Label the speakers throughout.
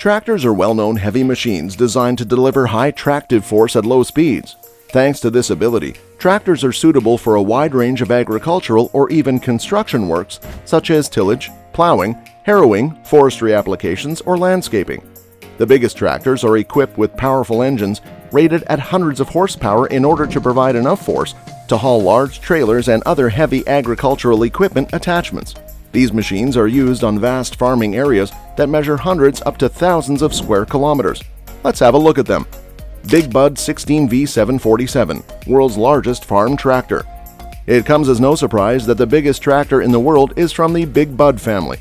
Speaker 1: Tractors are well-known heavy machines designed to deliver high tractive force at low speeds. Thanks to this ability, tractors are suitable for a wide range of agricultural or even construction works such as tillage, plowing, harrowing, forestry applications, or landscaping. The biggest tractors are equipped with powerful engines rated at hundreds of horsepower in order to provide enough force to haul large trailers and other heavy agricultural equipment attachments. These machines are used on vast farming areas that measure hundreds up to thousands of square kilometers. Let's have a look at them. Big Bud 16V747, world's largest farm tractor. It comes as no surprise that the biggest tractor in the world is from the Big Bud family.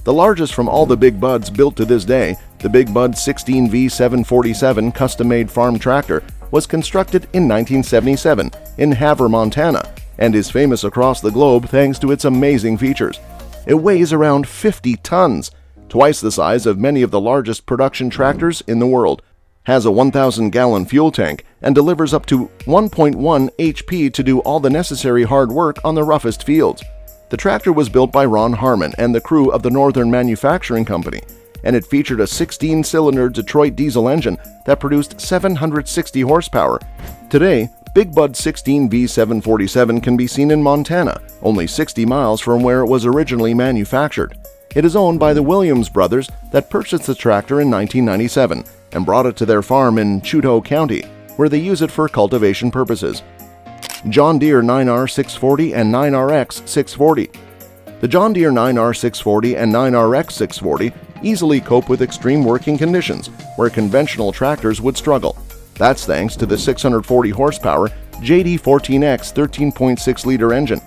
Speaker 1: The largest from all the Big Buds built to this day, the Big Bud 16V747 custom-made farm tractor was constructed in 1977 in Havre, Montana, and is famous across the globe thanks to its amazing features. It weighs around 50 tons, twice the size of many of the largest production tractors in the world, has a 1,000-gallon fuel tank, and delivers up to 1.1 HP to do all the necessary hard work on the roughest fields. The tractor was built by Ron Harmon and the crew of the Northern Manufacturing Company, and it featured a 16-cylinder Detroit diesel engine that produced 760 horsepower. Today, Big Bud 16V747 can be seen in Montana, only 60 miles from where it was originally manufactured. It is owned by the Williams brothers that purchased the tractor in 1997 and brought it to their farm in Chouteau County, where they use it for cultivation purposes. John Deere 9R640 and 9RX640. The John Deere 9R640 and 9RX640 easily cope with extreme working conditions where conventional tractors would struggle. That's thanks to the 640 horsepower JD14X 13.6-liter engine.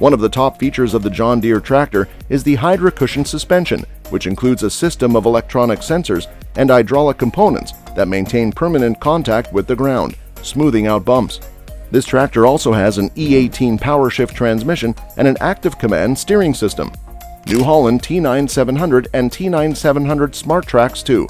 Speaker 1: One of the top features of the John Deere tractor is the Hydra cushion suspension, which includes a system of electronic sensors and hydraulic components that maintain permanent contact with the ground, smoothing out bumps. This tractor also has an E18 power shift transmission and an active command steering system. New Holland T9700 and T9700 Smart Trax 2.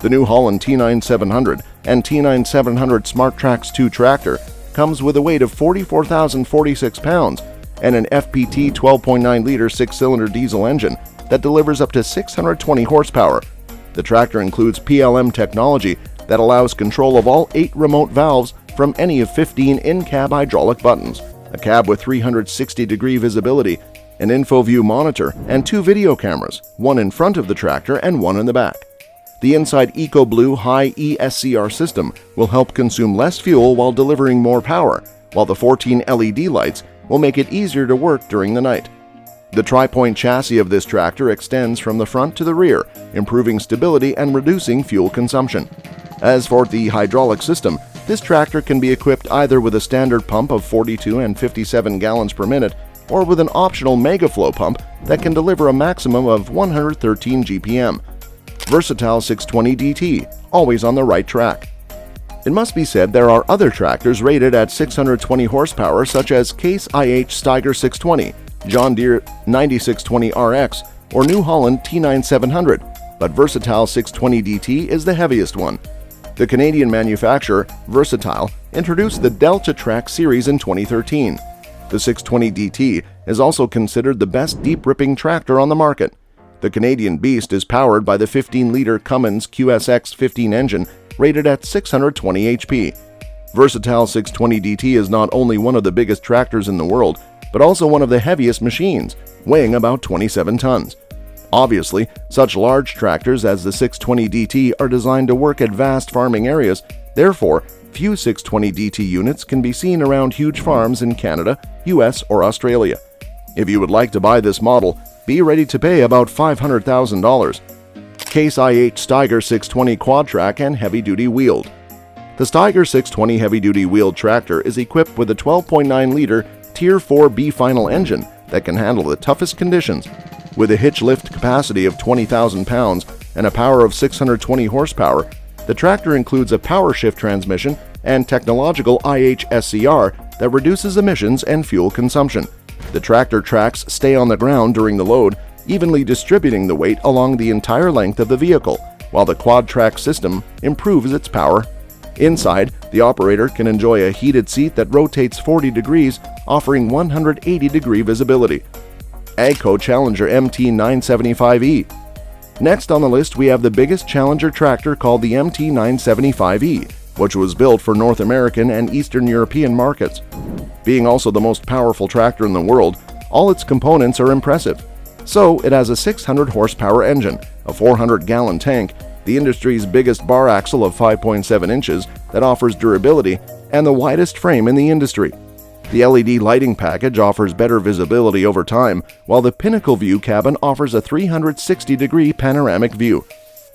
Speaker 1: The New Holland T9700 and T9700 Smart Trax 2 tractor comes with a weight of 44,046 pounds and an FPT 12.9-liter 6-cylinder diesel engine that delivers up to 620 horsepower. The tractor includes PLM technology that allows control of all 8 remote valves from any of 15 in-cab hydraulic buttons, a cab with 360-degree visibility, an InfoView monitor, and 2 video cameras, one in front of the tractor and one in the back. The inside EcoBlue High ESCR system will help consume less fuel while delivering more power, while the 14 LED lights will make it easier to work during the night. The tri-point chassis of this tractor extends from the front to the rear, improving stability and reducing fuel consumption. As for the hydraulic system, this tractor can be equipped either with a standard pump of 42 and 57 gallons per minute or with an optional MegaFlow pump that can deliver a maximum of 113 GPM. Versatile 620 DT, always on the right track. It must be said there are other tractors rated at 620 horsepower such as Case IH Steiger 620, John Deere 9620RX, or New Holland T9700, but Versatile 620 DT is the heaviest one. The Canadian manufacturer, Versatile, introduced the Delta Track series in 2013. The 620 DT is also considered the best deep-ripping tractor on the market. The Canadian beast is powered by the 15-liter Cummins QSX-15 engine rated at 620 HP. Versatile 620 DT is not only one of the biggest tractors in the world, but also one of the heaviest machines, weighing about 27 tons. Obviously, such large tractors as the 620 DT are designed to work at vast farming areas, therefore, few 620 DT units can be seen around huge farms in Canada, US, or Australia. If you would like to buy this model, be ready to pay about $500,000. Case IH Steiger 620 Quad Track and Heavy-Duty Wheeled. The Steiger 620 Heavy-Duty Wheeled Tractor is equipped with a 12.9-liter Tier 4B final engine that can handle the toughest conditions. With a hitch lift capacity of 20,000 pounds and a power of 620 horsepower, the tractor includes a power shift transmission and technological IHSCR that reduces emissions and fuel consumption. The tractor tracks stay on the ground during the load, evenly distributing the weight along the entire length of the vehicle, while the quad track system improves its power. Inside, the operator can enjoy a heated seat that rotates 40 degrees, offering 180-degree visibility. AGCO Challenger MT975E. Next on the list, we have the biggest Challenger tractor called the MT975E, which was built for North American and Eastern European markets. Being also the most powerful tractor in the world, all its components are impressive. So, it has a 600 horsepower engine, a 400-gallon tank, the industry's biggest bar axle of 5.7 inches that offers durability, and the widest frame in the industry. The LED lighting package offers better visibility over time, while the Pinnacle View cabin offers a 360-degree panoramic view.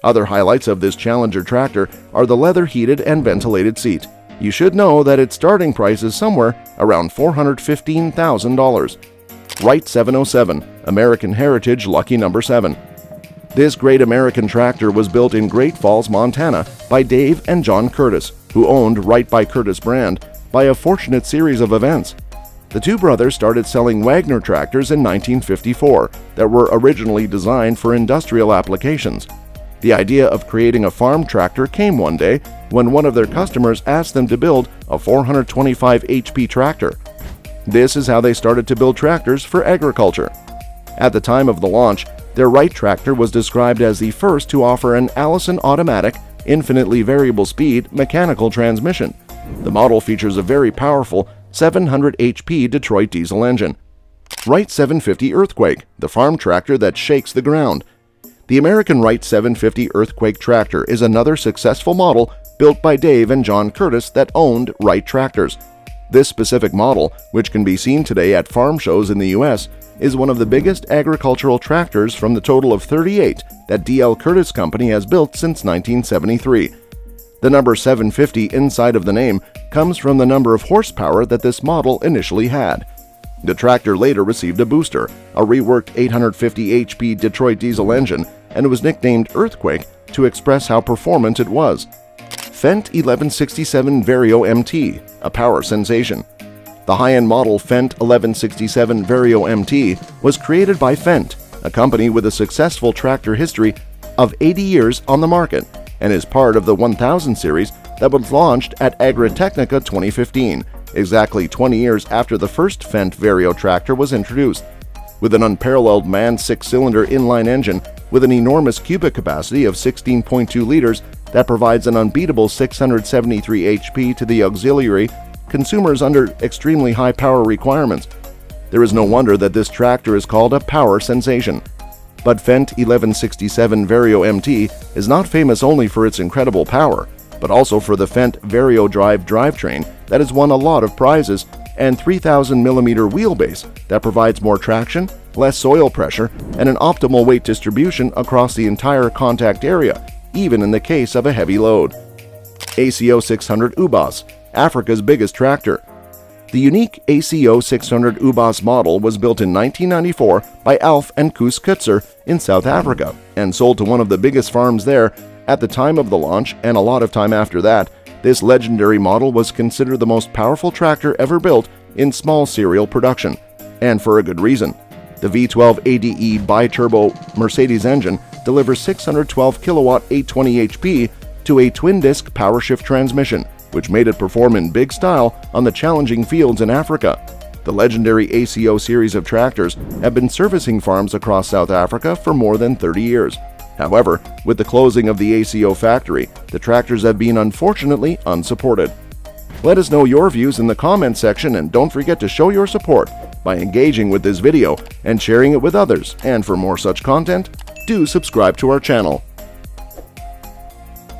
Speaker 1: Other highlights of this Challenger tractor are the leather-heated and ventilated seat. You should know that its starting price is somewhere around $415,000. Wright 707, American Heritage Lucky Number 7. This great American tractor was built in Great Falls, Montana by Dave and John Curtis, who owned Wright by Curtis brand, by a fortunate series of events. The two brothers started selling Wagner tractors in 1954 that were originally designed for industrial applications. The idea of creating a farm tractor came one day when one of their customers asked them to build a 425 HP tractor. This is how they started to build tractors for agriculture. At the time of the launch, their Wright tractor was described as the first to offer an Allison automatic, infinitely variable speed mechanical transmission. The model features a very powerful 700 HP Detroit diesel engine. Wright 750 Earthquake, the farm tractor that shakes the ground. The American Wright 750 Earthquake tractor is another successful model built by Dave and John Curtis that owned Wright tractors. This specific model, which can be seen today at farm shows in the US, is one of the biggest agricultural tractors from the total of 38 that D.L. Curtis Company has built since 1973. The number 750 inside of the name comes from the number of horsepower that this model initially had. The tractor later received a booster, a reworked 850 HP Detroit diesel engine, and was nicknamed Earthquake to express how performant it was. Fendt 1167 Vario MT, a power sensation. The high-end model Fendt 1167 Vario MT was created by Fendt, a company with a successful tractor history of 80 years on the market, and is part of the 1000 series that was launched at Agritechnica 2015, exactly 20 years after the first Fendt Vario tractor was introduced. With an unparalleled manned 6-cylinder inline engine with an enormous cubic capacity of 16.2 liters that provides an unbeatable 673 HP to the auxiliary consumers under extremely high power requirements. There is no wonder that this tractor is called a power sensation. But Fendt 1167 Vario MT is not famous only for its incredible power, but also for the Fendt Vario Drive drivetrain that has won a lot of prizes and 3,000mm wheelbase that provides more traction, less soil pressure, and an optimal weight distribution across the entire contact area, even in the case of a heavy load. ACO 600 UBAS, Africa's biggest tractor. The unique ACO 600 UBAS model was built in 1994 by Alf and Koos Kutzer in South Africa and sold to one of the biggest farms there. At the time of the launch, and a lot of time after that, this legendary model was considered the most powerful tractor ever built in small serial production, and for a good reason. The V12 ADE bi-turbo Mercedes engine delivers 612 kilowatt 820 HP to a twin-disc power-shift transmission, which made it perform in big style on the challenging fields in Africa. The legendary ACO series of tractors have been servicing farms across South Africa for more than 30 years. However, with the closing of the ACO factory, the tractors have been unfortunately unsupported. Let us know your views in the comments section, and don't forget to show your support by engaging with this video and sharing it with others. And for more such content, do subscribe to our channel.